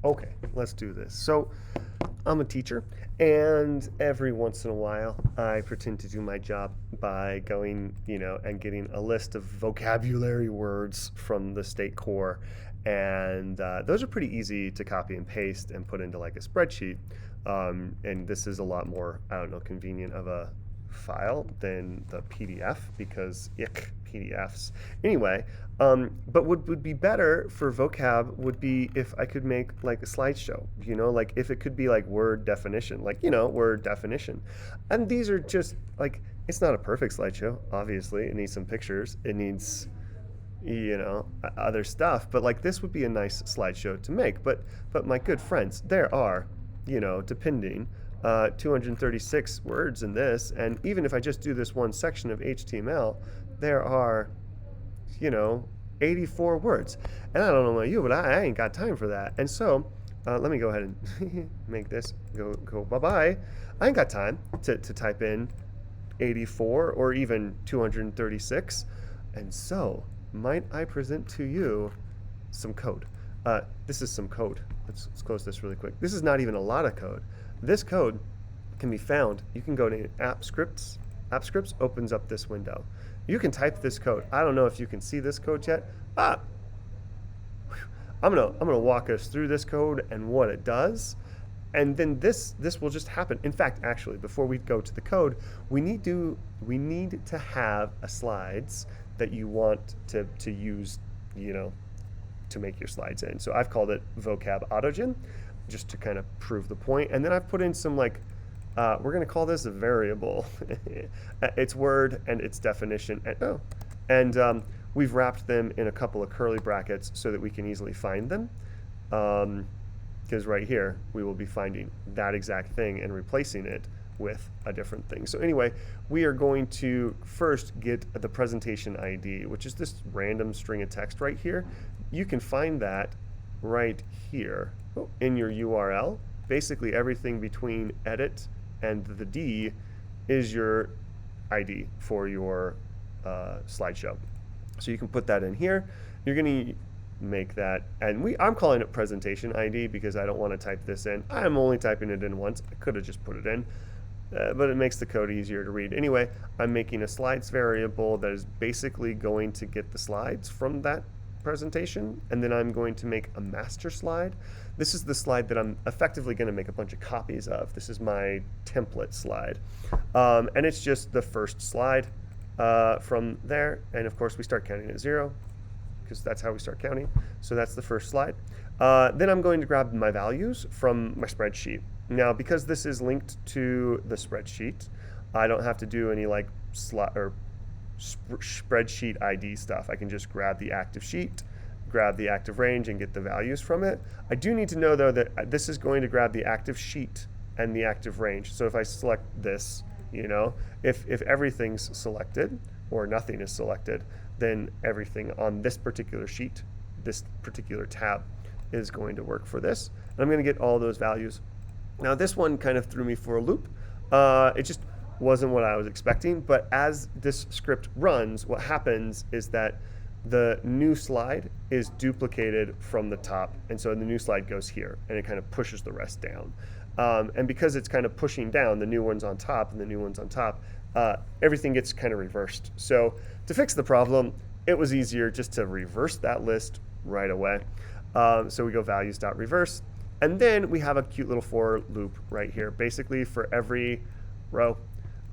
Okay, let's do this. So I'm a teacher, and every once in a while, I pretend to do my job by going, and getting a list of vocabulary words from the state core. And those are pretty easy to copy and paste and put into like a spreadsheet. And this is a lot more, I don't know, convenient of a file than the PDF because PDFs. Anyway, but what would be better for vocab would be if I could make like a slideshow, like if it could be like word definition, word definition. And these are just like, it's not a perfect slideshow, obviously. It needs some pictures. It needs, other stuff. But like this would be a nice slideshow to make. But my good friends, there are, depending, 236 words in this, and even if I just do this one section of HTML, there are, 84 words. And I don't know about you, but I ain't got time for that. And so, let me go ahead and make this go bye-bye. I ain't got time to type in 84 or even 236. And so, might I present to you some code? This is some code. Let's close this really quick. This is not even a lot of code. This code can be found. You can go to App Scripts. App Scripts opens up this window. You can type this code. I don't know if you can see this code yet. I'm gonna walk us through this code and what it does, and then this will just happen. In fact, actually, before we go to the code, we need to have a slides that you want to use, to make your slides in. So I've called it vocab autogen, just to kind of prove the point. And then I've put in some like, we're going to call this a variable. It's word and its definition. And we've wrapped them in a couple of curly brackets so that we can easily find them. Because right here, we will be finding that exact thing and replacing it with a different thing. So anyway, we are going to first get the presentation ID, which is this random string of text right here. You can find that right here in your URL. Basically everything between edit and the D is your ID for your slideshow. So you can put that in here. You're going to make that, and I'm calling it presentation ID because I don't want to type this in. I'm only typing it in once. I could have just put it in, but it makes the code easier to read. Anyway, I'm making a slides variable that is basically going to get the slides from that presentation, and then I'm going to make a master slide. This is the slide that I'm effectively going to make a bunch of copies of. This is my template slide, and it's just the first slide from there, and of course we start counting at 0 because that's how we start counting. So that's the first slide. Then I'm going to grab my values from my spreadsheet. Now, because this is linked to the spreadsheet, I don't have to do any like spreadsheet ID stuff. I can just grab the active sheet, grab the active range, and get the values from it. I do need to know though that this is going to grab the active sheet and the active range. So if I select this, if everything's selected or nothing is selected, then everything on this particular sheet, this particular tab, is going to work for this. And I'm going to get all those values. Now this one kind of threw me for a loop. It just wasn't what I was expecting, but as this script runs, what happens is that the new slide is duplicated from the top, and so the new slide goes here, and it kind of pushes the rest down. And because it's kind of pushing down, the new one's on top and the new one's on top, everything gets kind of reversed. So to fix the problem, it was easier just to reverse that list right away. So we go values.reverse, and then we have a cute little for loop right here, basically for every row.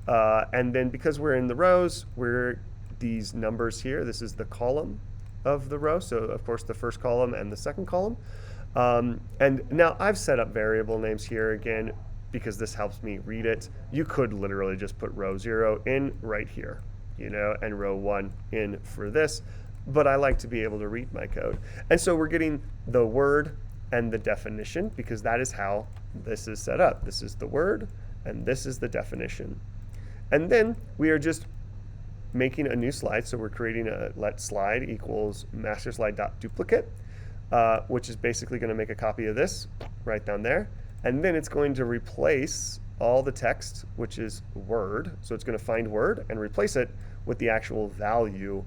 And then because we're in the rows, we're these numbers here. This is the column of the row. So of course the first column and the second column. And now I've set up variable names here again because this helps me read it. You could literally just put row 0 in right here, and row 1 in for this. But I like to be able to read my code. And so we're getting the word and the definition because that is how this is set up. This is the word and this is the definition. And then we are just making a new slide. So we're creating a let slide equals master slide.duplicate, which is basically going to make a copy of this right down there. And then it's going to replace all the text, which is word. So it's going to find word and replace it with the actual value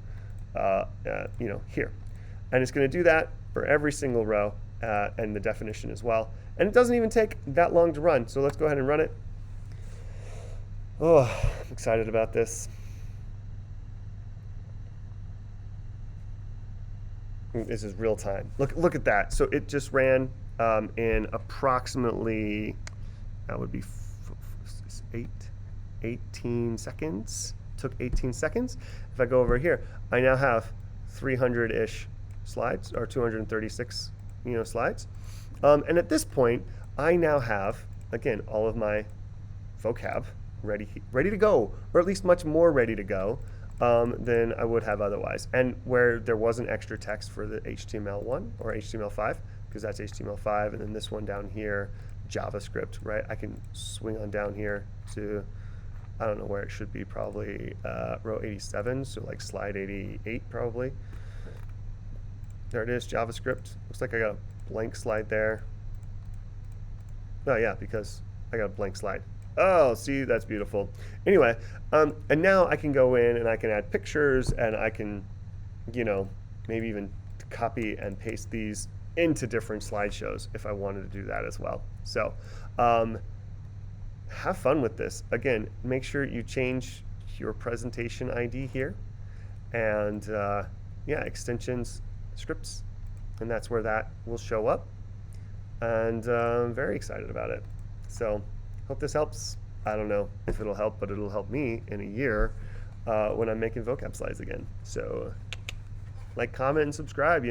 here. And it's going to do that for every single row and the definition as well. And it doesn't even take that long to run. So let's go ahead and run it. Oh, I'm excited about this. This is real time. Look at that. So it just ran in approximately, that would be 18 seconds. Took 18 seconds. If I go over here, I now have 300-ish slides, or 236, slides. And at this point, I now have, again, all of my vocab ready to go, or at least much more ready to go than I would have otherwise. And where there wasn't extra text for the HTML1 or HTML5, because that's HTML5, and then this one down here, JavaScript, right? I can swing on down here to, I don't know where it should be, probably row 87, so like slide 88 probably. There it is, JavaScript. Looks like I got a blank slide there. Oh yeah, because I got a blank slide. Oh, see, that's beautiful. Anyway, and now I can go in and I can add pictures, and I can, maybe even copy and paste these into different slideshows if I wanted to do that as well. So have fun with this. Again, make sure you change your presentation ID here, and yeah, extensions, scripts, and that's where that will show up. And I'm very excited about it. So hope this helps. I don't know if it'll help, but it'll help me in a year when I'm making vocab slides again. So like, comment, and subscribe,